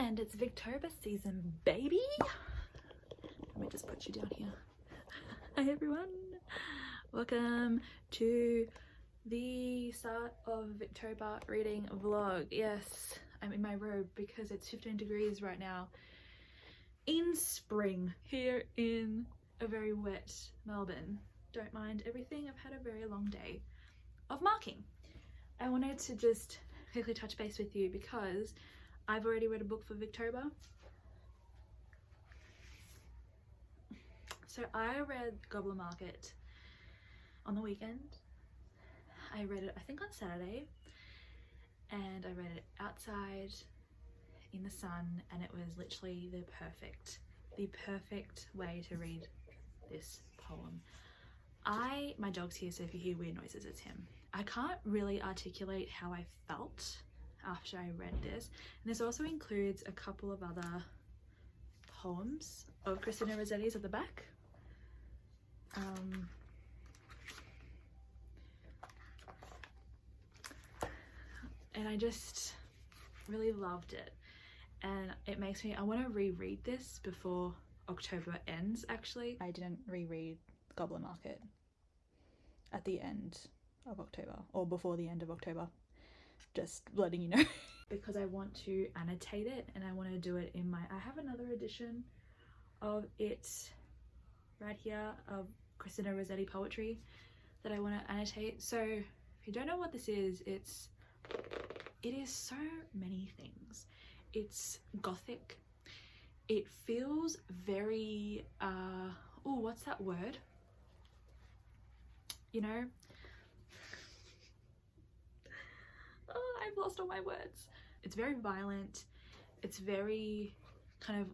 And it's Victober season, baby. Let me just put you down here. Hi everyone, welcome to the start of Victober reading vlog. Yes, I'm in my robe because it's 15 degrees right now in spring here in a very wet Melbourne. Don't mind everything, I've had a very long day of marking. I wanted to just quickly touch base with you because I've already read a book for Victober. So I read Goblin Market on the weekend. I read it I think on Saturday, and I read it outside in the sun, and it was literally the perfect way to read this poem. My dog's here, so if you hear weird noises, it's him. I can't really articulate how I felt after I read this, and this also includes a couple of other poems of Christina Rossetti's at the back. And I just really loved it, and it makes me, I want to reread this before October ends. Actually, I didn't reread Goblin Market at the end of October, or before the end of October, just letting you know. Because I want to annotate it, and I want to do it in my, I have another edition of it right here of Christina Rossetti poetry that I want to annotate. So if you don't know what this is, it is so many things. It's gothic, it feels very oh, what's that word, you know, oh, I've lost all my words. It's very violent, it's very kind of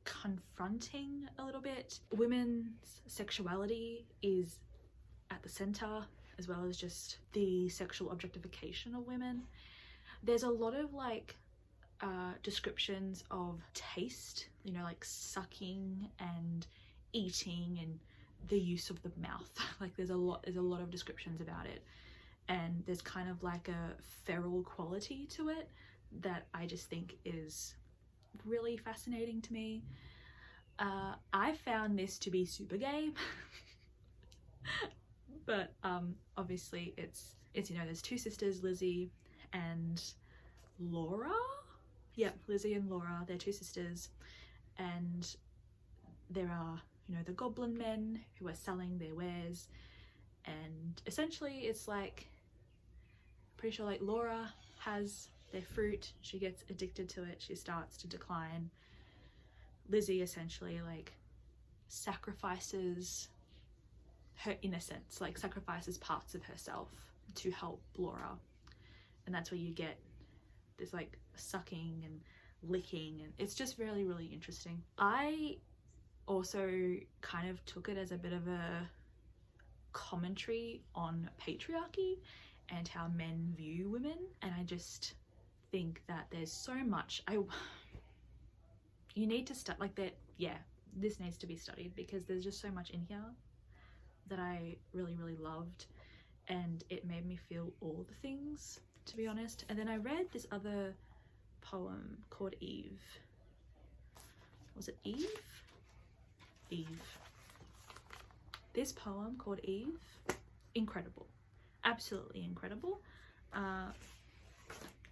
confronting a little bit. Women's sexuality is at the center, as well as just the sexual objectification of women. There's a lot of like descriptions of taste, you know, like sucking and eating and the use of the mouth. Like there's a lot of descriptions about it, and there's kind of like a feral quality to it that I just think is really fascinating to me. I found this to be super gay. But obviously it's you know, there's two sisters, Lizzie and Laura. Yeah, Lizzie and Laura, they're two sisters, and there are, you know, the goblin men who are selling their wares, and essentially it's like, pretty sure like Laura has their fruit, she gets addicted to it, she starts to decline. Lizzie essentially like sacrifices her innocence, like sacrifices parts of herself to help Laura, and that's where you get this like sucking and licking, and it's just really, really interesting. I also kind of took it as a bit of a commentary on patriarchy and how men view women, and I just think that there's so much you need to start like that. Yeah, this needs to be studied because there's just so much in here that I really, really loved, and it made me feel all the things, to be honest. And then I read this other poem called Eve. Was it Eve? Eve. This poem called Eve, incredible, absolutely incredible.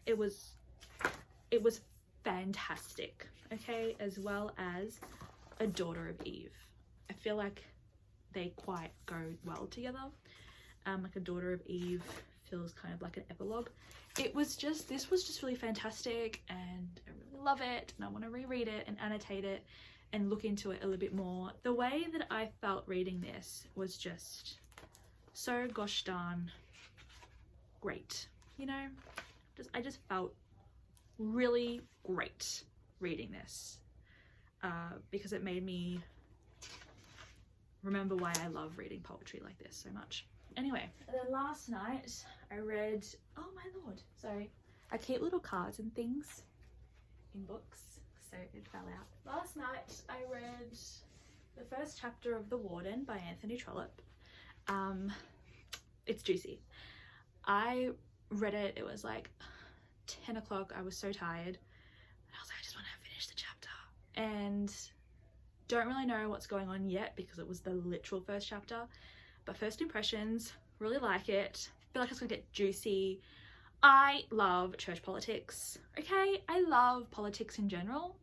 It was fantastic, okay, as well as A Daughter of Eve. I feel like they quite go well together. Like A Daughter of Eve feels kind of like an epilogue. This was just really fantastic, and I really love it, and I want to reread it and annotate it and look into it a little bit more. The way that I felt reading this was just so gosh darn great, you know. I just felt really great reading this because it made me remember why I love reading poetry like this so much. Anyway, then last night I read, oh my lord, sorry, I keep little cards and things in books, so it fell out. Last night I read the first chapter of The Warden by Anthony Trollope. It's juicy. I read it, it was like 10 o'clock, I was so tired, and I was like, I just want and don't really know what's going on yet because it was the literal first chapter, but first impressions, really like it. Feel like it's gonna get juicy. I love church politics, okay? I love politics in general,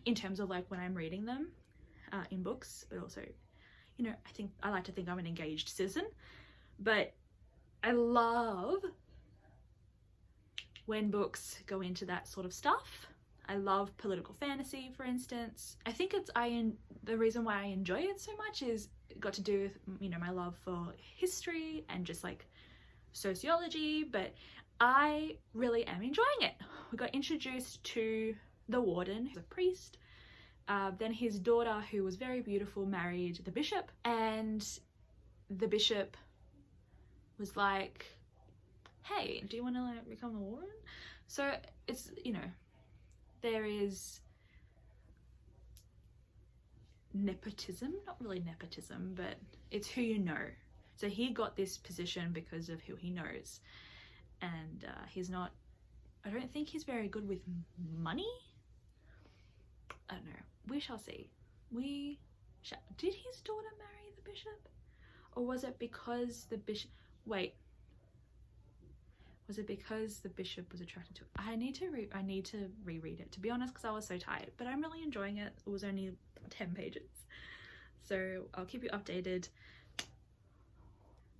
in terms of like when I'm reading them in books, but also, you know, I like to think I'm an engaged citizen, but I love when books go into that sort of stuff. I love political fantasy, for instance. I think the reason why I enjoy it so much is it got to do with, you know, my love for history and just like sociology, but I really am enjoying it. We got introduced to the warden, who's a priest. Then his daughter, who was very beautiful, married the bishop, and the bishop was like, hey, do you want to like become the warden? So it's, you know, there is nepotism, not really nepotism, but it's who you know. So he got this position because of who he knows, and he's not, I don't think he's very good with money. I don't know, we shall see. Did his daughter marry the bishop? Or was it because the bishop, was it because the bishop was attracted to it? I need to reread it, to be honest, because I was so tired, but I'm really enjoying it. It was only 10 pages. So I'll keep you updated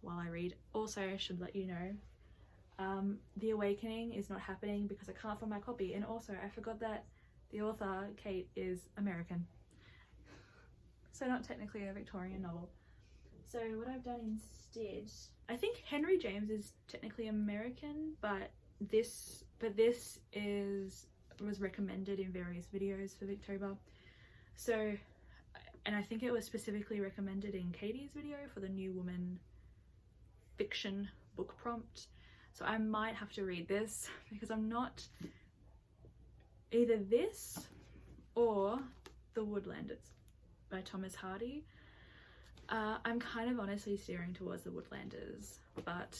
while I read. Also, I should let you know, The Awakening is not happening because I can't find my copy. And also, I forgot that the author, Kate, is American. So not technically a Victorian novel. So what I've done instead, I think Henry James is technically American, but this was recommended in various videos for Victober. So, and I think it was specifically recommended in Katie's video for the New Woman fiction book prompt. So I might have to read this because I'm not, either this or The Woodlanders by Thomas Hardy. I'm kind of honestly steering towards The Woodlanders, but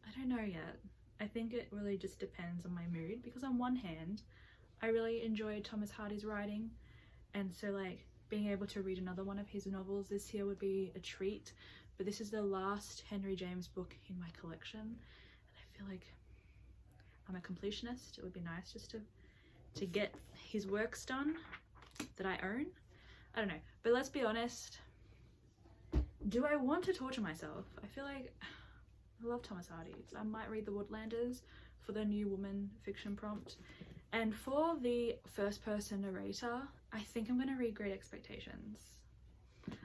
I don't know yet. I think it really just depends on my mood, because on one hand, I really enjoyed Thomas Hardy's writing, and so like being able to read another one of his novels this year would be a treat, but this is the last Henry James book in my collection, and I feel like I'm a completionist. It would be nice just to get his works done that I own. I don't know, but let's be honest, do I want to torture myself? I feel like I love Thomas Hardy, so I might read The Woodlanders for the New Woman fiction prompt. And for the first person narrator, I think I'm going to read Great Expectations.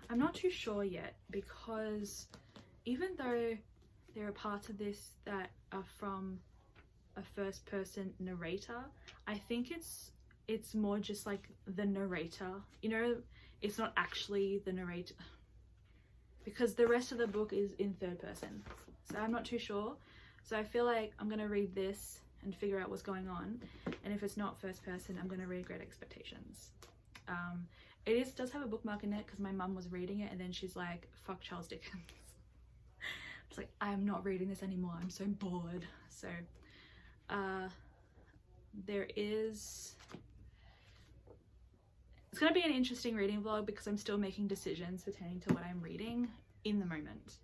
I'm not too sure yet, because even though there are parts of this that are from a first person narrator, I think it's more just like the narrator, you know, it's not actually the narrator, because the rest of the book is in third person, so I'm not too sure. So I feel like I'm gonna read this and figure out what's going on, and if it's not first person, I'm gonna read Great Expectations. It does have a bookmark in it because my mum was reading it and then she's like, fuck Charles Dickens. It's like, I'm not reading this anymore, I'm so bored. So it's gonna be an interesting reading vlog because I'm still making decisions pertaining to what I'm reading in the moment.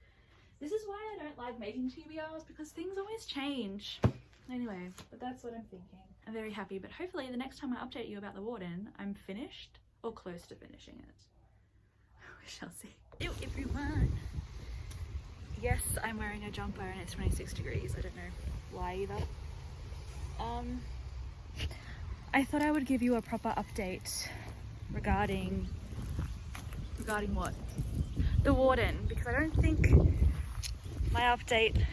This is why I don't like making TBRs, because things always change. Anyway, but that's what I'm thinking. I'm very happy, but hopefully the next time I update you about The Warden, I'm finished or close to finishing it. We shall see. Hello everyone. Yes, I'm wearing a jumper and it's 26 degrees. I don't know why either. I thought I would give you a proper update regarding what? The Warden, because I don't think my update,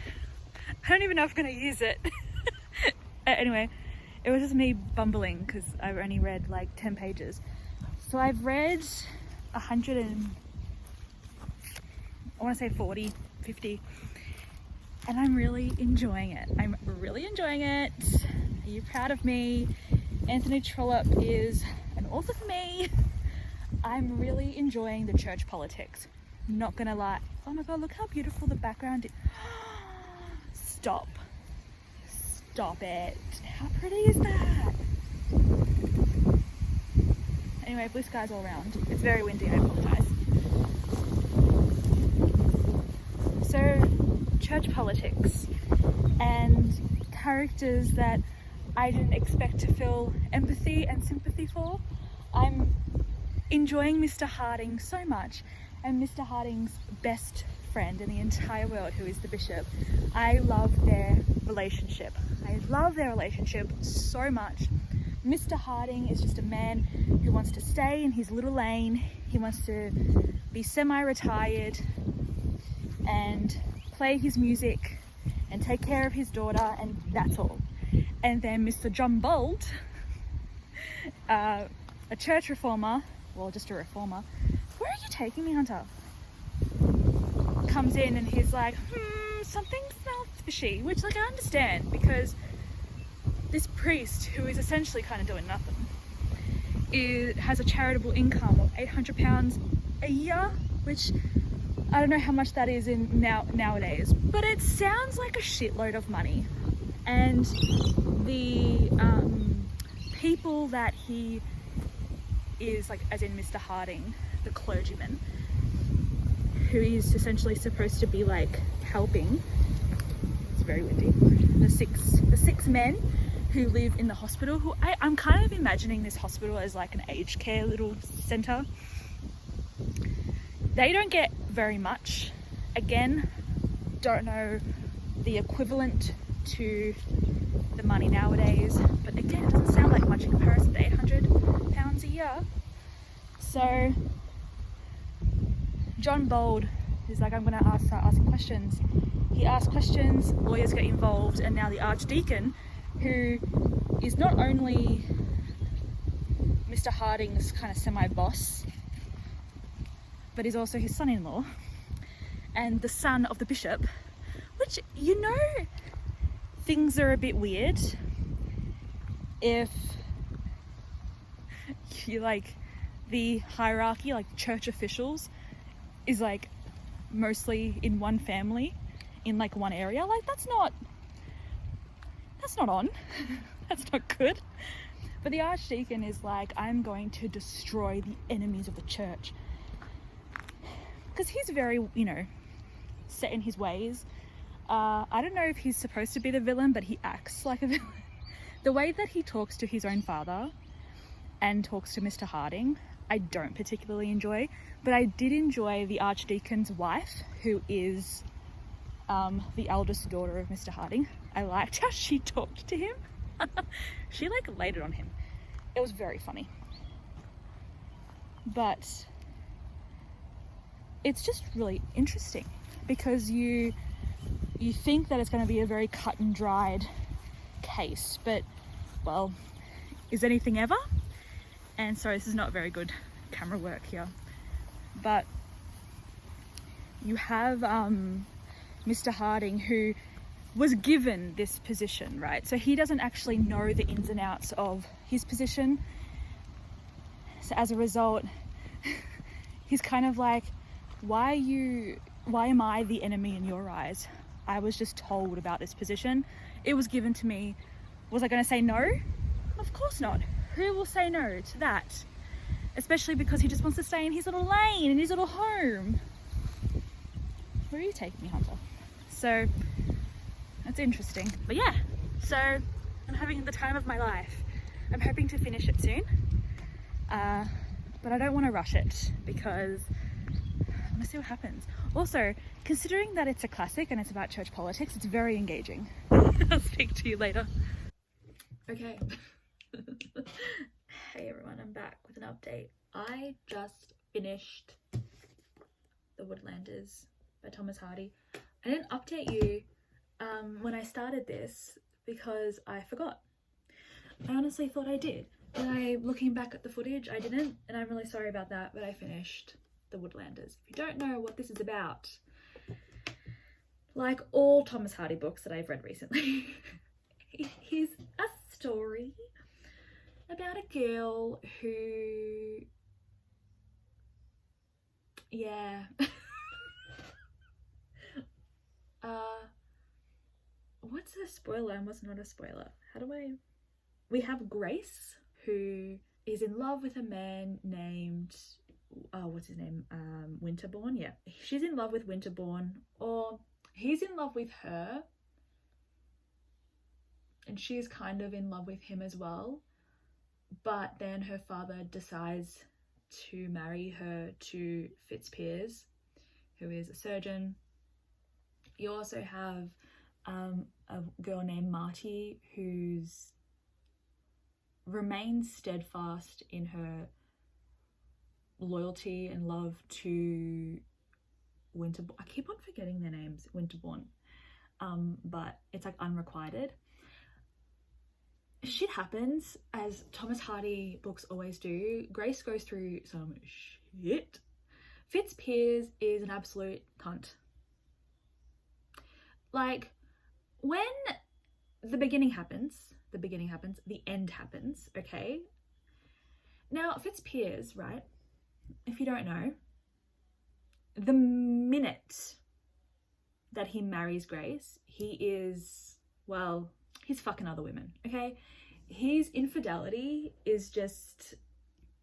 I don't even know if I'm gonna use it. Anyway, it was just me bumbling because I've only read like 10 pages. So I've read 100 and I want to say 40, 50, and I'm really enjoying it. I'm really enjoying it. Are you proud of me? Anthony Trollope is an author for me. I'm really enjoying the church politics. Not gonna lie. Oh my god, look how beautiful the background is. Stop. Stop it. How pretty is that? Anyway, blue skies all around. It's very windy, I apologise. So, church politics and characters that I didn't expect to feel empathy and sympathy for. I'm enjoying Mr. Harding so much, and Mr. Harding's best friend in the entire world, who is the bishop. I love their relationship. I love their relationship so much. Mr. Harding is just a man who wants to stay in his little lane. He wants to be semi-retired and play his music and take care of his daughter, and that's all. And then Mr. John Bold, a church reformer, well, just a reformer. Where are you taking me, Hunter? Comes in and he's like, something smells fishy, which, like, I understand, because this priest, who is essentially kind of doing nothing, has a charitable income of £800 a year, which I don't know how much that is in nowadays, but it sounds like a shitload of money. And the people that he is, like, as in Mr. Harding, the clergyman, who is essentially supposed to be, like, helping, it's very windy, the six men who live in the hospital, who I'm kind of imagining this hospital as like an aged care little centre. They don't get very much. Again, don't know the equivalent to the money nowadays, but again, it doesn't sound like much in comparison to £800 a year. So John Bold is like, I'm going to start asking questions. He asks questions, lawyers get involved, and now the archdeacon, who is not only Mr. Harding's kind of semi-boss, but is also his son-in-law and the son of the bishop, which, you know, things are a bit weird if you, like, the hierarchy, like church officials, is like mostly in one family, in like one area. Like, that's not on. That's not good. But the archdeacon is like, I'm going to destroy the enemies of the church, because he's very, you know, set in his ways. I don't know if he's supposed to be the villain, but he acts like a villain. The way that he talks to his own father and talks to Mr. Harding, I don't particularly enjoy, but I did enjoy the archdeacon's wife, who is the eldest daughter of Mr. Harding. I liked how she talked to him. She, like, laid it on him. It was very funny. But it's just really interesting, because you think that it's going to be a very cut and dried case, but, well, is anything ever? And sorry, this is not very good camera work here, but you have Mr. Harding, who was given this position, right? So he doesn't actually know the ins and outs of his position. So as a result, he's kind of like, why am I the enemy in your eyes? I was just told about this position. It was given to me. Was I going to say no? Of course not. Who will say no to that? Especially because he just wants to stay in his little lane, in his little home. Where are you taking me, Hunter? So that's interesting. But yeah, so I'm having the time of my life. I'm hoping to finish it soon. But I don't want to rush it, because I want to see what happens. Also, considering that it's a classic and it's about church politics, it's very engaging. I'll speak to you later. Okay. Hey everyone, I'm back with an update. I just finished The Woodlanders by Thomas Hardy. I didn't update you when I started this because I forgot. I honestly thought I did, but looking back at the footage, I didn't, and I'm really sorry about that, but I finished The Woodlanders. If you don't know what this is about, like all Thomas Hardy books that I've read recently, he's a story about a girl who, yeah, what's a spoiler and what's not a spoiler? We have Grace, who is in love with a man named, what's his name? Winterbourne. Yeah, she's in love with Winterbourne, or he's in love with her, and she's kind of in love with him as well. But then her father decides to marry her to Fitzpiers, who is a surgeon. You also have a girl named Marty, who's remains steadfast in her loyalty and love to Winterbourne. I keep on forgetting their names, Winterbourne, but it's like unrequited. Shit happens, as Thomas Hardy books always do. Grace goes through some shit. Fitzpiers is an absolute cunt. Like, when the beginning happens, the end happens, okay? Now, Fitzpiers, right, if you don't know, the minute that he marries Grace, he is, well, he's fucking other women, okay? His infidelity is just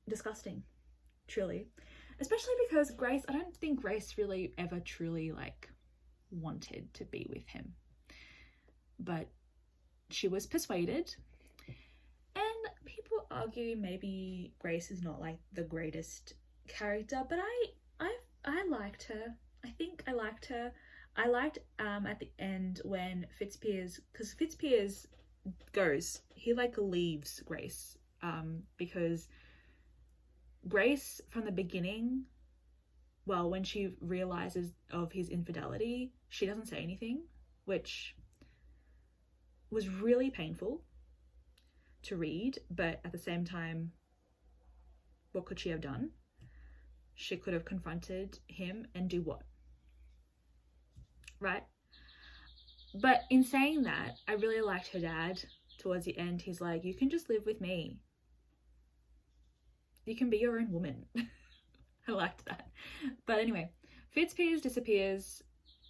disgusting, truly. Especially because Grace, I don't think Grace really ever truly, like, wanted to be with him. But she was persuaded. And people argue maybe Grace is not, like, the greatest character, but I liked her. I think I liked her. I liked at the end when Fitzpiers, because Fitzpiers goes, he like leaves Grace, because Grace from the beginning, well, when she realizes of his infidelity, she doesn't say anything, which was really painful to read, but at the same time, what could she have done? She could have confronted him and do what? Right? But in saying that, I really liked her dad towards the end. He's like, you can just live with me. You can be your own woman. I liked that. But anyway, Fitzpiers disappears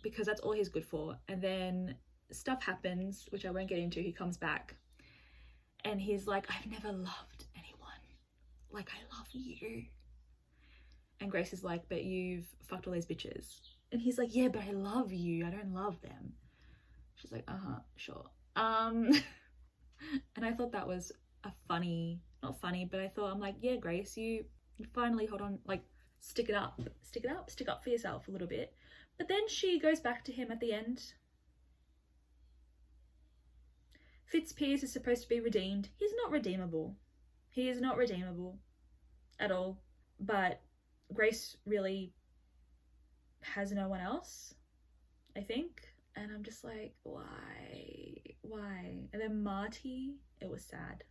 because that's all he's good for. And then stuff happens, which I won't get into. He comes back and he's like, I've never loved anyone like I love you. And Grace is like, but you've fucked all these bitches. And he's like, yeah, but I love you. I don't love them. She's like, sure. And I thought that was a funny, not funny, but I thought, I'm like, yeah, Grace, you finally hold on, like, stick up for yourself a little bit. But then she goes back to him at the end. Fitzpiers is supposed to be redeemed. He's not redeemable. He is not redeemable at all. But Grace really has no one else, I think. And I'm just like, why? And then Marty, it was sad.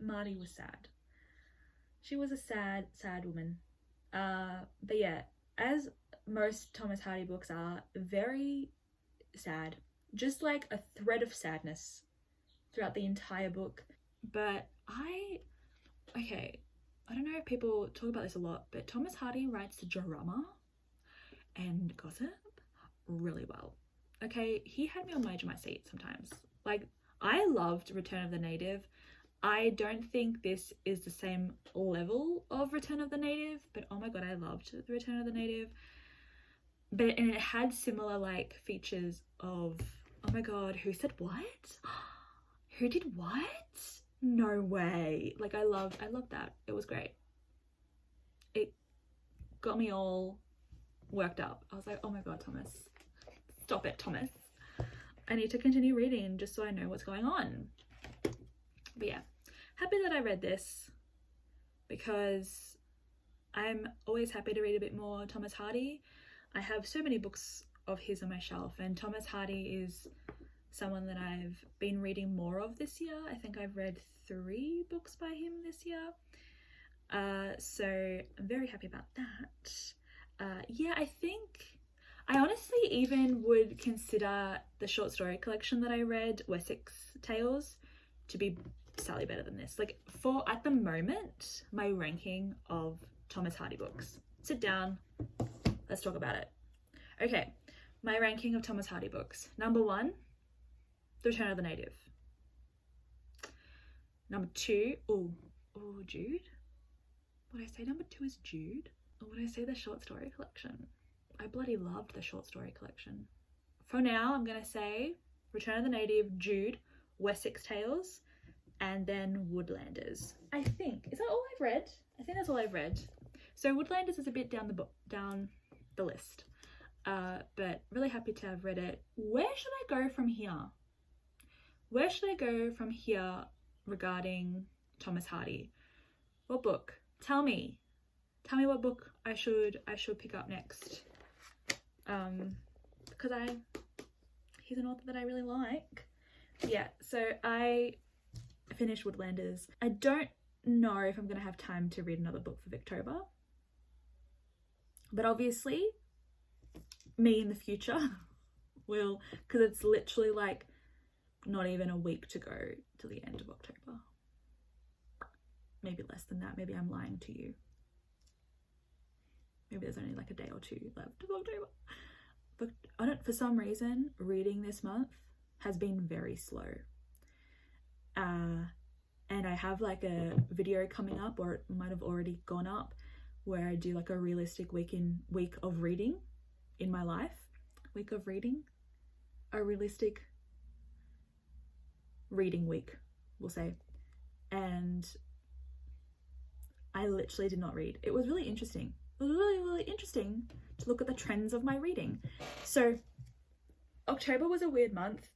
Marty was sad. She was a sad woman. But yeah, as most Thomas Hardy books are, very sad. Just like a thread of sadness throughout the entire book. But I don't know if people talk about this a lot, but Thomas Hardy writes drama and gossip really well. Okay, he had me on the edge of my seat sometimes. Like, I loved Return of the Native. I don't think this is the same level of Return of the Native, but oh my god, I loved the Return of the Native. And it had similar, like, features of, oh my god, who said what? Who did what? No way. Like, I loved that. It was great. It got me all worked up. I was like, oh my god, Thomas. Stop it, Thomas. I need to continue reading just so I know what's going on. But yeah, happy that I read this because I'm always happy to read a bit more Thomas Hardy. I have so many books of his on my shelf, and Thomas Hardy is someone that I've been reading more of this year. I think I've read 3 books by him this year. So I'm very happy about that. Yeah, I honestly even would consider the short story collection that I read, Wessex Tales, to be slightly better than this. Like, for at the moment, my ranking of Thomas Hardy books. Sit down, let's talk about it. Okay, my ranking of Thomas Hardy books. Number 1, The Return of the Native. Number 2, Jude? Would I say number 2 is Jude? Or would I say the short story collection? I bloody loved the short story collection. For now, I'm gonna say Return of the Native, Jude, Wessex Tales, and then Woodlanders. I think. Is that all I've read? I think that's all I've read. So Woodlanders is a bit down the list. But really happy to have read it. Where should I go from here? Where should I go from here regarding Thomas Hardy? What book? Tell me what book I should pick up next. Because he's an author that I really like. Yeah, so I finished Woodlanders. I don't know if I'm gonna have time to read another book for Victober, but obviously me in the future will, because it's literally like not even a week to go till the end of October. Maybe less than that. Maybe I'm lying to you. Maybe there's only like a day or 2 left of October. But for some reason, reading this month has been very slow. And I have like a video coming up, or it might have already gone up, where I do like a realistic week of reading in my life. Week of reading. A realistic reading week, we'll say. And I literally did not read. It was really interesting. It was really, really interesting to look at the trends of my reading. So October was a weird month,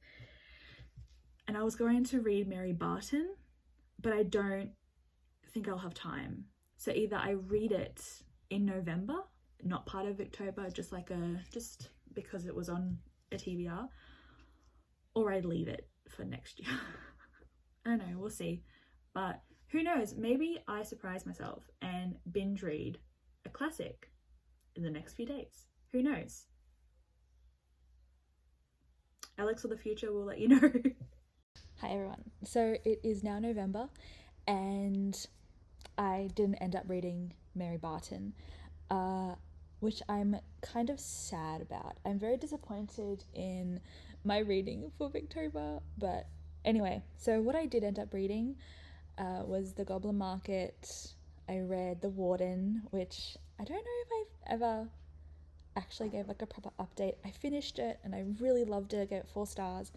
and I was going to read Mary Barton, but I don't think I'll have time. So either I read it in November, not part of Victober, just because it was on a TBR, or I leave it for next year. I don't know, we'll see. But who knows, maybe I surprise myself and binge read a classic in the next few days. Who knows? Alex of the future will let you know. Hi everyone. So it is now November, and I didn't end up reading Mary Barton, which I'm kind of sad about. I'm very disappointed in my reading for Victober, but anyway, so what I did end up reading was The Goblin Market. I read The Warden, which I don't know if I've ever actually gave like a proper update. I finished it and I really loved it. I gave it 4 stars.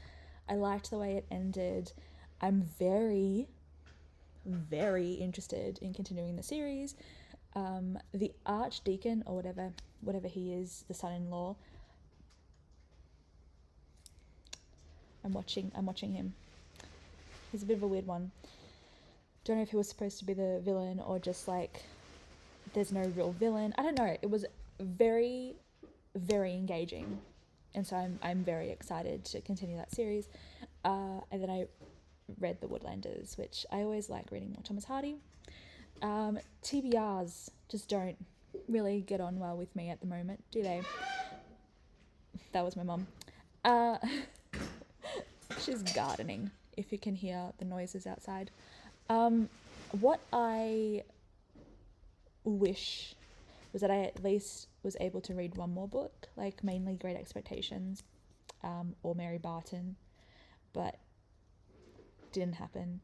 I liked the way it ended. I'm very, very interested in continuing the series. The Archdeacon, or whatever he is, the son-in-law, I'm watching him. He's a bit of a weird one. Don't know if he was supposed to be the villain or just like there's no real villain. I don't know. It was very, very engaging, and so I'm very excited to continue that series. And then I read The Woodlanders, which I always like reading more Thomas Hardy. TBRs just don't really get on well with me at the moment, do they? That was my mum. She's gardening, if you can hear the noises outside. What I wish was that I at least was able to read one more book, like mainly Great Expectations, or Mary Barton, but didn't happen.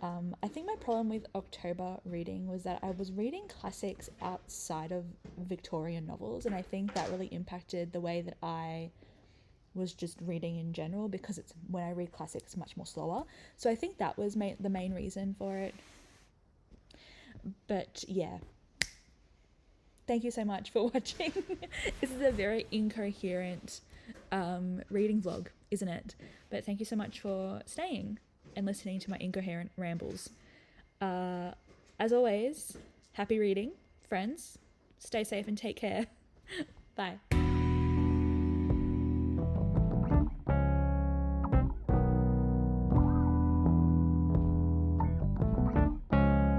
I think my problem with October reading was that I was reading classics outside of Victorian novels, and I think that really impacted the way that I was just reading in general, because it's when I read classics much more slower. So I think that was the main reason for it. But yeah, thank you so much for watching. This is a very incoherent reading vlog, isn't it? But thank you so much for staying and listening to my incoherent rambles. As always, happy reading, friends. Stay safe and take care. Bye.